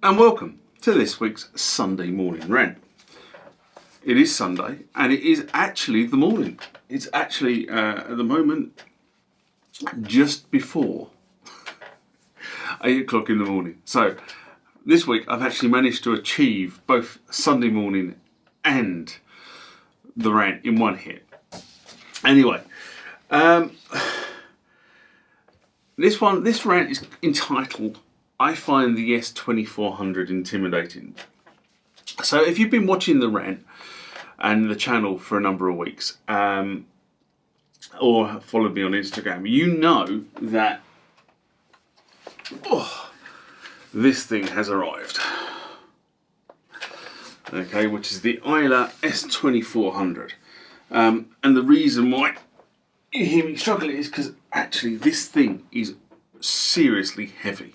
and welcome to this week's Sunday morning rant. It is Sunday and it is actually the morning. It's actually at the moment just before 8 o'clock in the morning. So this week I've actually managed to achieve both Sunday morning and the rant in one hit. Anyway, this rant is entitled I find the S2400 intimidating. So if you've been watching the rant and the channel for a number of weeks, or followed me on Instagram, you know that this thing has arrived. Okay, which is the Isla S2400. And the reason why you hear me struggling is because actually this thing is seriously heavy.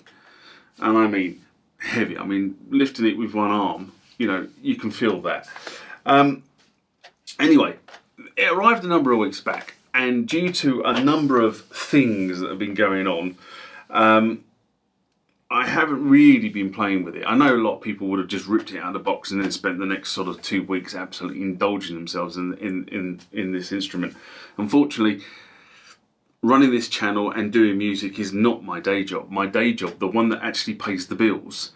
And I mean heavy. I mean, lifting it with one arm, you know, you can feel that. Anyway, it arrived a number of weeks back, and due to a number of things that have been going on, I haven't really been playing with it. I know a lot of people would have just ripped it out of the box and then spent the next sort of 2 weeks absolutely indulging themselves in this instrument. Unfortunately, running this channel and doing music is not my day job. My day job, the one that actually pays the bills,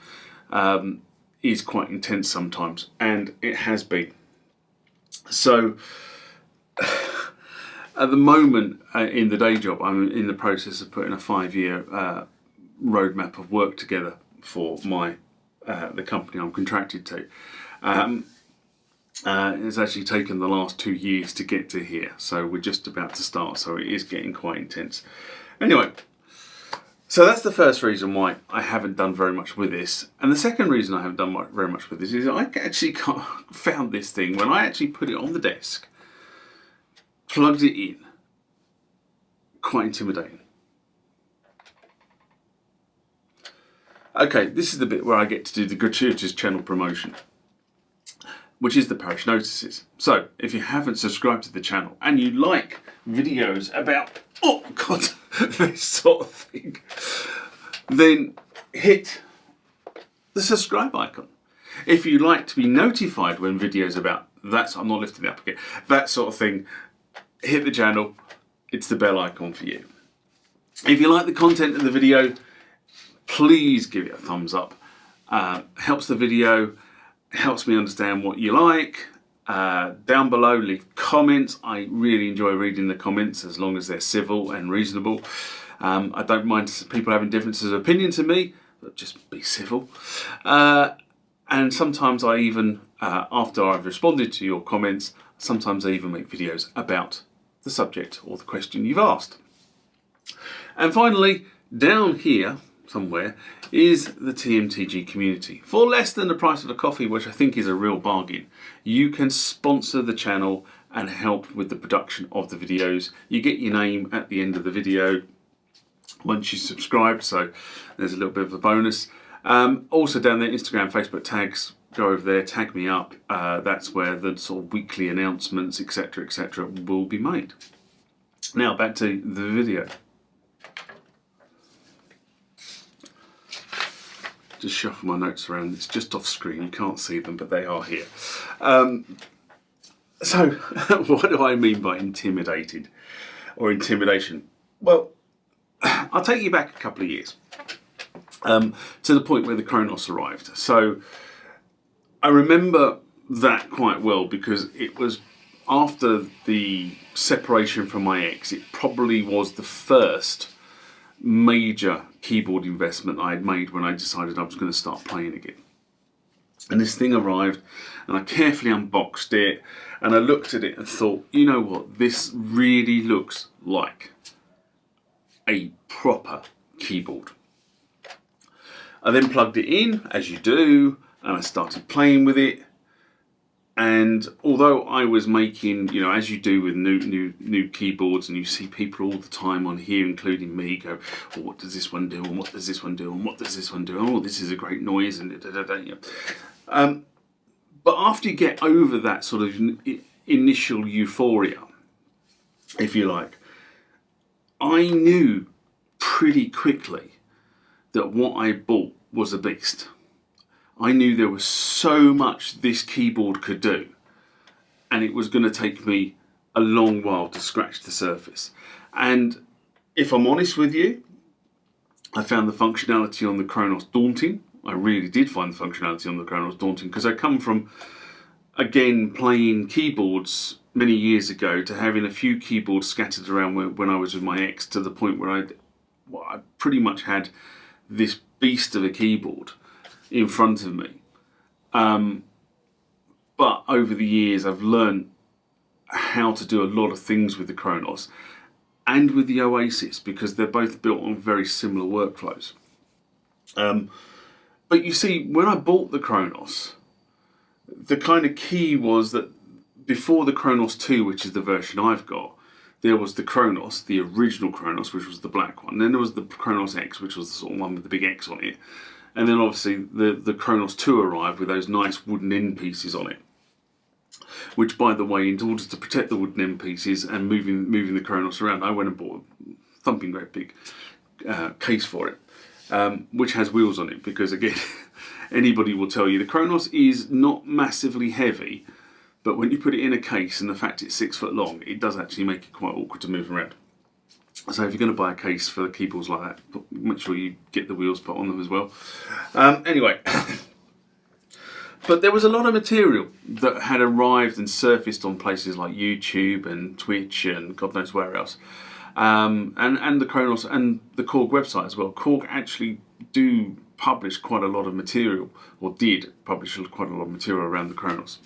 is quite intense sometimes, and it has been. So at the moment in the day job, I'm in the process of putting a 5-year roadmap of work together for my the company I'm contracted to. It's actually taken the last 2 years to get to here, so we're just about to start, so it is getting quite intense. Anyway, so that's the first reason why I haven't done very much with this, and the second reason I haven't done very much with this is I actually found this thing when I actually put it on the desk, plugged it in, quite intimidating. Okay, this is the bit where I get to do the gratuitous channel promotion, which is the parish notices. So if you haven't subscribed to the channel and you like videos about, oh God, this sort of thing, then hit the subscribe icon. If you like to be notified when videos about that, I'm not lifting it up again, that sort of thing, hit the channel. It's the bell icon for you. If you like the content of the video, please give it a thumbs up. Helps the video, helps me understand what you like. Down below, leave comments. I really enjoy reading the comments as long as they're civil and reasonable. I don't mind people having differences of opinion to me, but just be civil. And sometimes I even, after I've responded to your comments, sometimes I even make videos about the subject or the question you've asked. And finally, down here somewhere is the TMTG community. For less than the price of a coffee, which I think is a real bargain, you can sponsor the channel and help with the production of the videos. You get your name at the end of the video once you subscribe, so there's a little bit of a bonus. Also down there, Instagram, Facebook tags, go over there, tag me up. That's where the sort of weekly announcements, etc., will be made. Now back to the video. Just shuffle my notes around. It's just off screen, you can't see them, but they are here. So what do I mean by intimidated or intimidation? Well, I'll take you back a couple of years to the point where the Kronos arrived. So I remember that quite well because it was after the separation from my ex. It probably was the first major keyboard investment I had made when I decided I was going to start playing again. And this thing arrived and I carefully unboxed it and I looked at it and thought, you know what, this really looks like a proper keyboard. I then plugged it in, as you do, and I started playing with it. And although I was making, you know, as you do with new keyboards, and you see people all the time on here, including me, go, oh, what does this one do, and what does this one do, and what does this one do? Oh, this is a great noise, and but after you get over that sort of initial euphoria, if you like, I knew pretty quickly that what I bought was a beast. I knew there was so much this keyboard could do, and it was going to take me a long while to scratch the surface. And if I'm honest with you, I found the functionality on the Kronos daunting. I really did find the functionality on the Kronos daunting, because I come from, again, playing keyboards many years ago to having a few keyboards scattered around when I was with my ex, to the point where I pretty much had this beast of a keyboard in front of me. But over the years I've learned how to do a lot of things with the Kronos and with the Oasis, because they're both built on very similar workflows. But you see, when I bought the Kronos, the kind of key was that before the Kronos 2, which is the version I've got, there was the Kronos, the original Kronos, which was the black one. Then there was the Kronos X, which was the sort of one with the big X on it. And then obviously the Kronos 2 arrived with those nice wooden end pieces on it. Which, by the way, in order to protect the wooden end pieces and moving the Kronos around, I went and bought a thumping great big case for it, which has wheels on it, because again, anybody will tell you the Kronos is not massively heavy, but when you put it in a case, and the fact it's 6 foot long, it does actually make it quite awkward to move around. So if you're going to buy a case for keyboards like that, make sure you get the wheels put on them as well. Anyway, but there was a lot of material that had arrived and surfaced on places like YouTube and Twitch and God knows where else. And the Kronos and the Korg website as well. Korg actually do publish quite a lot of material, or did publish quite a lot of material around the Kronos.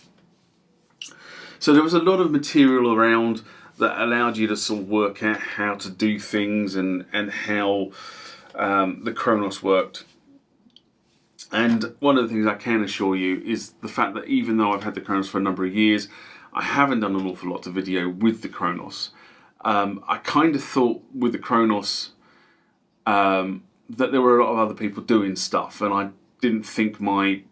So there was a lot of material around that allowed you to sort of work out how to do things and how the Kronos worked. And one of the things I can assure you is the fact that even though I've had the Kronos for a number of years, I haven't done an awful lot of video with the Kronos. I kind of thought with the Kronos that there were a lot of other people doing stuff, and I didn't think my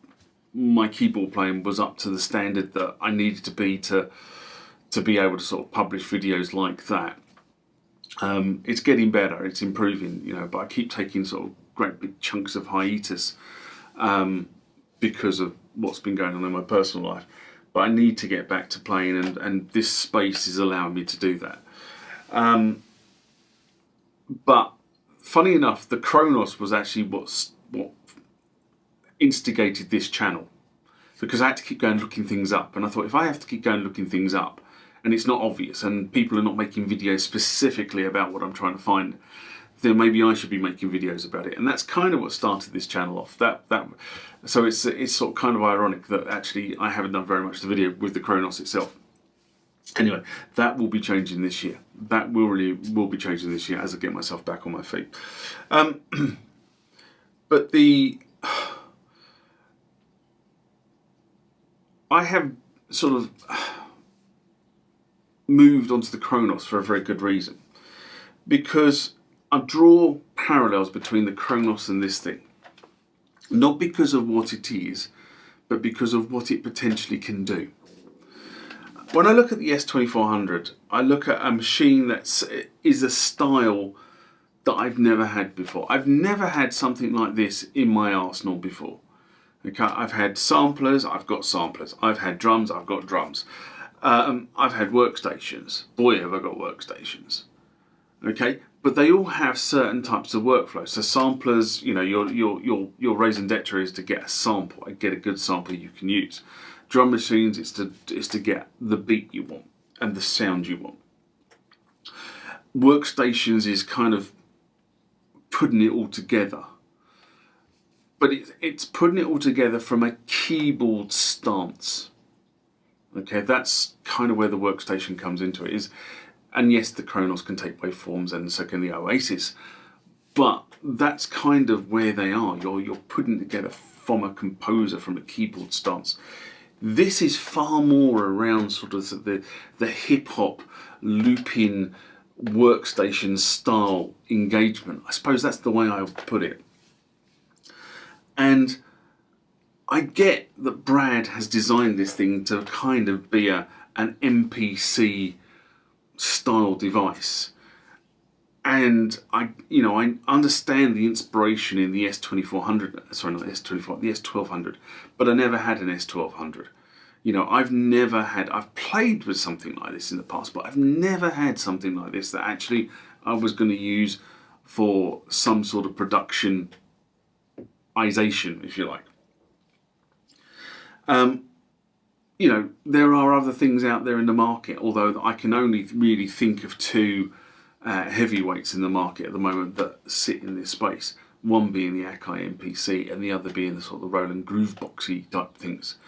keyboard playing was up to the standard that I needed to be able to sort of publish videos like that. It's getting better, it's improving, you know, but I keep taking sort of great big chunks of hiatus because of what's been going on in my personal life. But I need to get back to playing, and this space is allowing me to do that. But funny enough, the Kronos was actually what instigated this channel, because I had to keep going looking things up, and I thought, if I have to keep going looking things up and it's not obvious and people are not making videos specifically about what I'm trying to find, then maybe I should be making videos about it. And that's kind of what started this channel off. So it's sort of kind of ironic that actually I haven't done very much of the video with the Kronos itself. Anyway, that will be changing this year. That will be changing this year as I get myself back on my feet. But I have sort of moved onto the Kronos for a very good reason, because I draw parallels between the Kronos and this thing, not because of what it is, but because of what it potentially can do. When I look at the S2400, I look at a machine that is a style that I've never had before. I've never had something like this in my arsenal before. Okay, I've had samplers, I've got samplers. I've had drums, I've got drums. I've had workstations. Boy, have I got workstations. Okay, but they all have certain types of workflow. So samplers, you know, your raison d'etre is to get a sample, get a good sample you can use. Drum machines, it's to get the beat you want and the sound you want. Workstations is kind of putting it all together. But it's putting it all together from a keyboard stance. Okay, that's kind of where the workstation comes into it. And yes, the Kronos can take waveforms, and so can the Oasis. But that's kind of where they are. You're putting it together from a composer, from a keyboard stance. This is far more around sort of the hip-hop looping workstation style engagement. I suppose that's the way I would put it. And I get that Brad has designed this thing to kind of be an MPC style device. And I understand the inspiration in the S2400, sorry, not the S24, the S1200, but I never had an S1200. I've played with something like this in the past, but I've never had something like this that actually I was going to use for some sort of productionization, if you like. There are other things out there in the market, although I can only really think of two heavyweights in the market at the moment that sit in this space. One being the Akai MPC and the other being the sort of Roland Grooveboxy type things.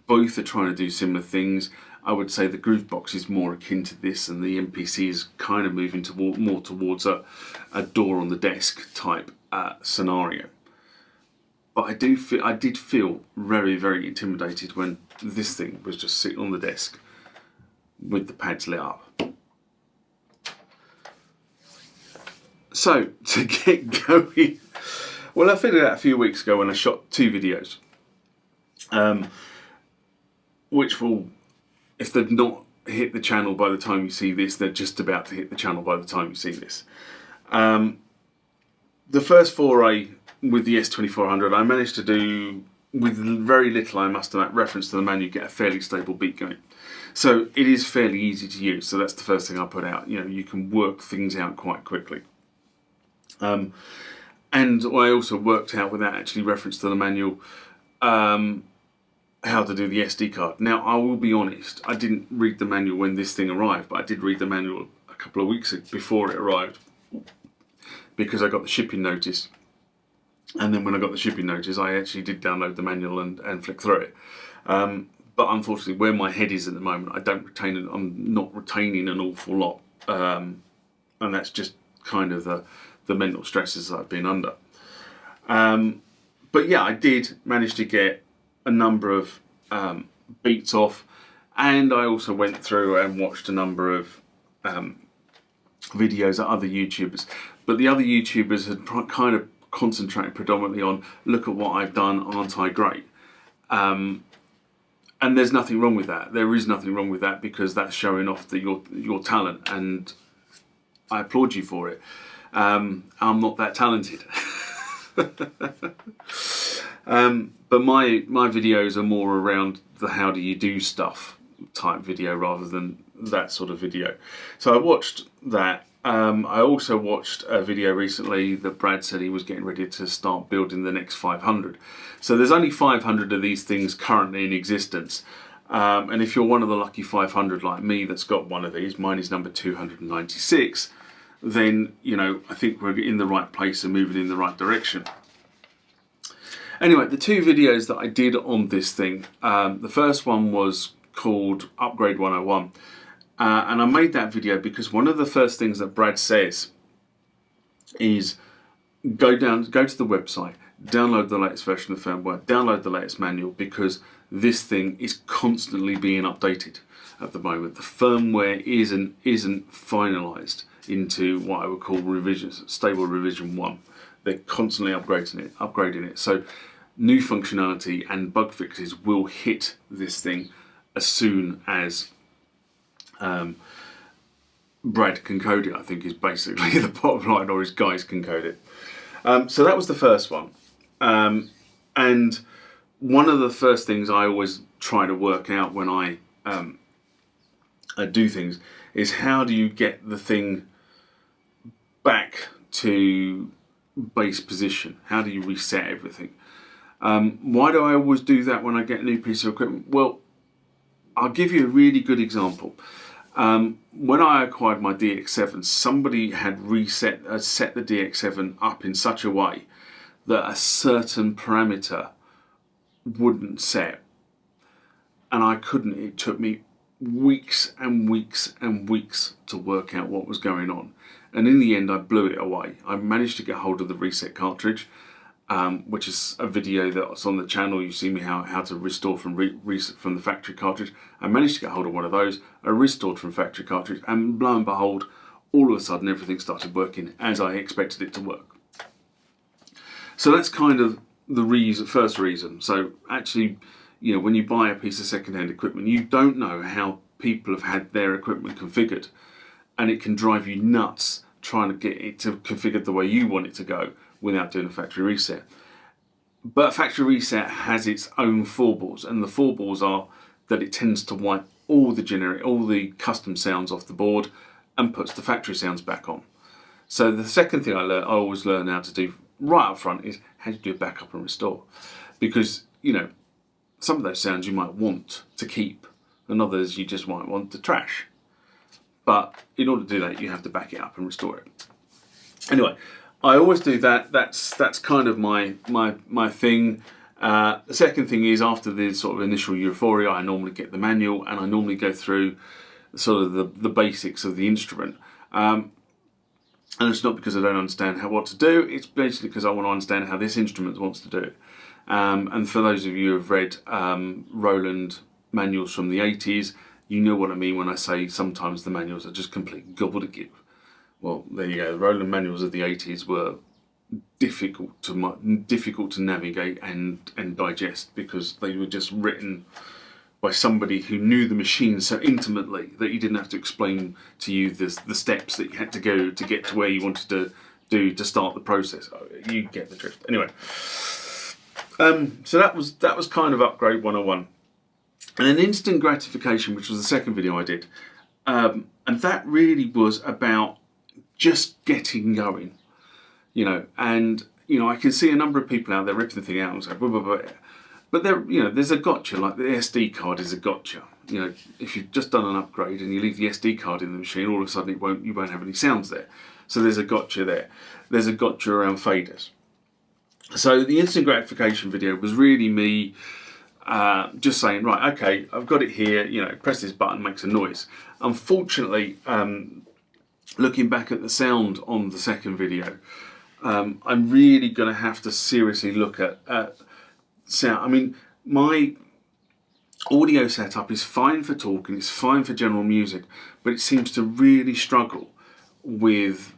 Both are trying to do similar things. I would say the Groovebox is more akin to this, and the MPC is kind of moving more towards a door on the desk type scenario. But I did feel very, very intimidated when this thing was just sitting on the desk with the pads lit up. So, to get going, well, I figured out a few weeks ago when I shot 2 videos, which will, if they've not hit the channel by the time you see this, they're just about to hit the channel by the time you see this. The first foray with the S2400, I managed to do, with very little, I must have reference to the manual, get a fairly stable beat going. So it is fairly easy to use, so that's the first thing I put out. You can work things out quite quickly. And I also worked out, without actually reference to the manual, how to do the SD card. Now, I will be honest, I didn't read the manual when this thing arrived, but I did read the manual a couple of weeks before it arrived, because I got the shipping notice. And then when I got the shipping notice, I actually did download the manual and flick through it. But unfortunately, where my head is at the moment, I'm not retaining an awful lot. And that's just kind of the mental stresses that I've been under. But yeah, I did manage to get a number of beats off, and I also went through and watched a number of videos of other YouTubers. But the other YouTubers had kind of concentrated predominantly on, look at what I've done, aren't I great? And there's nothing wrong with that. There is nothing wrong with that, because that's showing off your talent, and I applaud you for it. I'm not that talented. But my videos are more around the how do you do stuff type video rather than that sort of video. So I watched that. I also watched a video recently that Brad said he was getting ready to start building the next 500. So there's only 500 of these things currently in existence. And if you're one of the lucky 500 like me that's got one of these, mine is number 296, then, I think we're in the right place and moving in the right direction. Anyway, the 2 videos that I did on this thing, the first one was called Upgrade 101. And I made that video because one of the first things that Brad says is go to the website, download the latest version of the firmware, download the latest manual, because this thing is constantly being updated at the moment. The firmware isn't finalized into what I would call stable revision 1. They're constantly upgrading it. So new functionality and bug fixes will hit this thing as soon as Brad can code it, I think, is basically the bottom line, or his guys can code it. So that was the first one. And one of the first things I always try to work out when I do things is, how do you get the thing back to base position? How do you reset everything? Why do I always do that when I get a new piece of equipment? Well, I'll give you a really good example. When I acquired my DX7, somebody had set the DX7 up in such a way that a certain parameter wouldn't set, and I couldn't. It took me weeks and weeks and weeks to work out what was going on, and in the end I blew it away. I managed to get hold of the reset cartridge, which is a video that's on the channel. You see me how to restore from the factory cartridge. I managed to get hold of one of those. I restored from factory cartridge, and lo and behold, all of a sudden everything started working as I expected it to work. So that's kind of the first reason. So actually, when you buy a piece of second-hand equipment, you don't know how people have had their equipment configured, and it can drive you nuts trying to get it to configure the way you want it to go without doing a factory reset. But a factory reset has its own foreballs, and the foreballs are that it tends to wipe all the custom sounds off the board and puts the factory sounds back on. So the second thing I always learn how to do right up front is how to do a backup and restore, because some of those sounds you might want to keep, and others you just might want to trash. But in order to do that, you have to back it up and restore it. Anyway, I always do that. That's kind of my thing. The second thing is, after the sort of initial euphoria, I normally get the manual and I normally go through sort of the basics of the instrument. And it's not because I don't understand what to do. It's basically because I want to understand how this instrument wants to do it. And for those of you who have read Roland manuals from the 80s, you know what I mean when I say sometimes the manuals are just complete gobbledygook. Well, there you go. The Roland manuals of the 80s were difficult to navigate and digest, because they were just written by somebody who knew the machine so intimately that you didn't have to explain to you the steps that you had to go to get to where you wanted to do to start the process. You get the drift. Anyway, so that was kind of upgrade 101. And then instant gratification, which was the second video I did, and that really was about just getting going, and I can see a number of people out there ripping the thing out and say blah, blah, blah. But there's a gotcha. Like the SD card is a gotcha. If you've just done an upgrade and you leave the SD card in the machine, all of a sudden you won't have any sounds there. So there's a gotcha there. There's a gotcha around faders. So the instant gratification video was really me just saying, right, okay, I've got it here. Press this button, makes a noise. Unfortunately, looking back at the sound on the second video, I'm really going to have to seriously look at sound. I mean, my audio setup is fine for talking, it's fine for general music, but it seems to really struggle with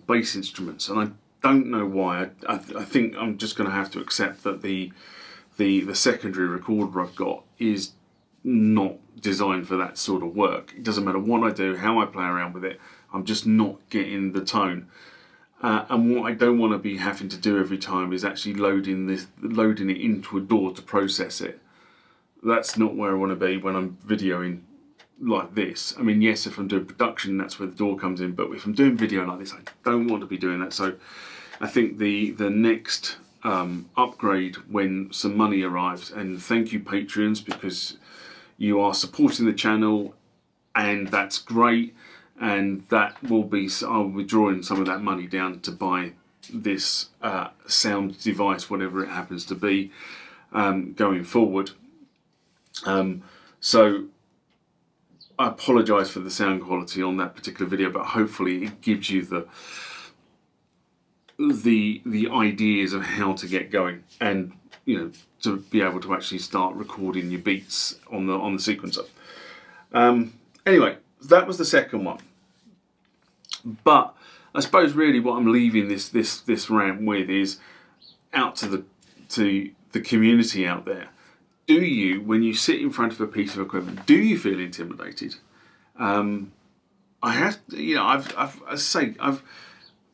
bass instruments, and I don't know why. I think I'm just going to have to accept that the secondary recorder I've got is not designed for that sort of work. It doesn't matter what I do, how I play around with it, I'm just not getting the tone. And what I don't want to be having to do every time is actually loading it into a DAW to process it. That's not where I want to be when I'm videoing like this. I mean, yes, if I'm doing production, that's where the DAW comes in, but if I'm doing video like this, I don't want to be doing that. So I think the next upgrade, when some money arrives, and thank you Patreons, because you are supporting the channel, and that's great. And that will be, I'll be drawing some of that money down to buy this sound device, whatever it happens to be, going forward. So I apologise for the sound quality on that particular video, but hopefully it gives you the ideas of how to get going, and to be able to actually start recording your beats on the sequencer. Anyway, that was the second one. But I suppose really what I'm leaving this rant with is out to the community out there. Do you, when you sit in front of a piece of equipment, do you feel intimidated? I've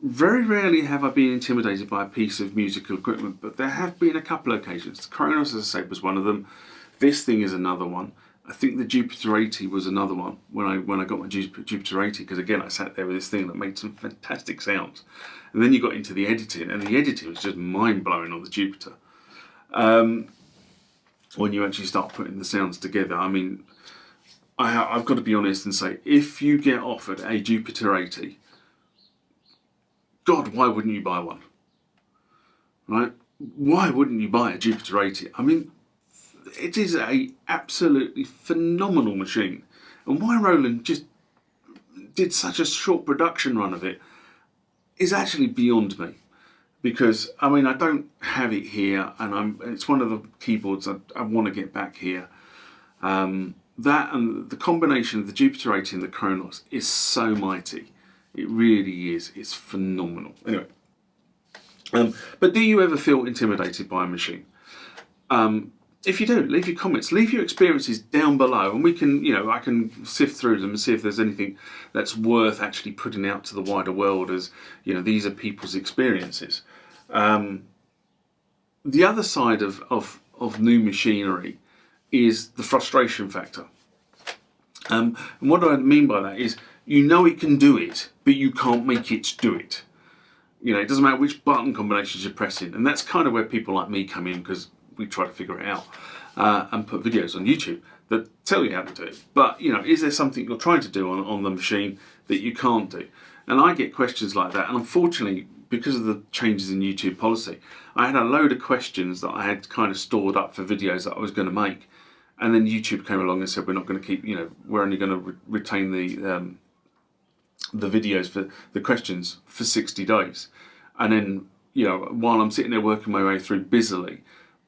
very rarely have I been intimidated by a piece of musical equipment, but there have been a couple of occasions. Kronos, as I say, was one of them. This thing is another one. I think the Jupiter 80 was another one when I got my Jupiter 80, because again I sat there with this thing that made some fantastic sounds, and then you got into the editing, and the editing was just mind-blowing on the Jupiter. When you actually start putting the sounds together, I mean, I've got to be honest and say, if you get offered a Jupiter 80, God, why wouldn't you buy one? Right? Why wouldn't you buy a Jupiter 80? I mean, it is a absolutely phenomenal machine, and why Roland just did such a short production run of it is actually beyond me. Because I mean, I don't have it here, and it's one of the keyboards I want to get back here. That and the combination of the Jupiter 80 and the Kronos is so mighty. It really is. It's phenomenal. Anyway, but do you ever feel intimidated by a machine? if you do, leave your comments, leave your experiences down below, and we can, I can sift through them and see if there's anything that's worth actually putting out to the wider world as, these are people's experiences. The other side of new machinery is the frustration factor. And what do I mean by that is, it can do it, but you can't make it do it. It doesn't matter which button combinations you're pressing, and that's kind of where people like me come in, because we try to figure it out and put videos on YouTube that tell you how to do it. But is there something you're trying to do on the machine that you can't do? And I get questions like that, and unfortunately, because of the changes in YouTube policy, I had a load of questions that I had kind of stored up for videos that I was going to make, and then YouTube came along and said we're not going to keep, we're only going to retain the videos for the questions for 60 days. And then, while I'm sitting there working my way through busily,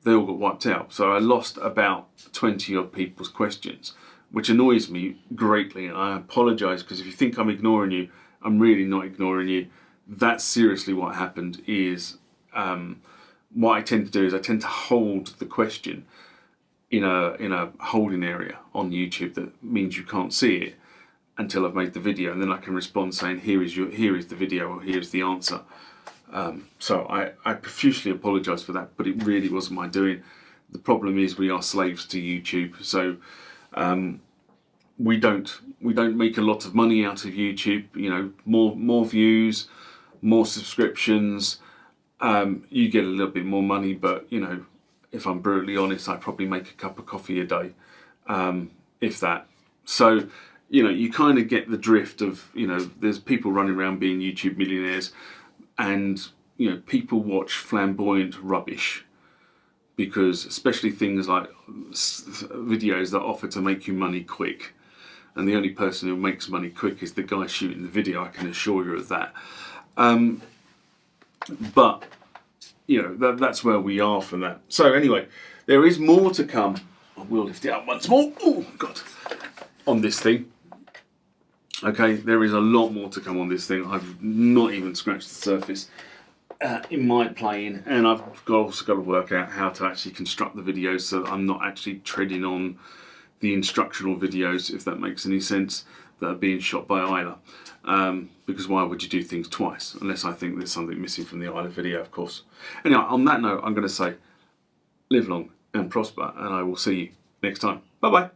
they all got wiped out. So I lost about 20 odd people's questions, which annoys me greatly. And I apologise, because if you think I'm ignoring you, I'm really not ignoring you. That's seriously what happened. Is what I tend to do is I tend to hold the question in a holding area on YouTube. That means you can't see it until I've made the video, and then I can respond saying here is the video, or here's the answer. So I profusely apologise for that, but it really wasn't my doing. The problem is we are slaves to YouTube, so we don't make a lot of money out of YouTube. More views, more subscriptions, you get a little bit more money, but if I'm brutally honest, I probably make a cup of coffee a day, if that. So you kind of get the drift of, there's people running around being YouTube millionaires, and people watch flamboyant rubbish, because especially things like videos that offer to make you money quick, and the only person who makes money quick is the guy shooting the video, I can assure you of that. But that's where we are from that. So anyway, there is more to come. I will lift it up once more. Oh God, on this thing. Okay, there is a lot more to come on this thing. I've not even scratched the surface in my playing, and I've also got to work out how to actually construct the videos so that I'm not actually treading on the instructional videos, if that makes any sense, that are being shot by Isla. Because why would you do things twice? Unless I think there's something missing from the Isla video, of course. Anyway, on that note, I'm going to say, live long and prosper, and I will see you next time. Bye-bye.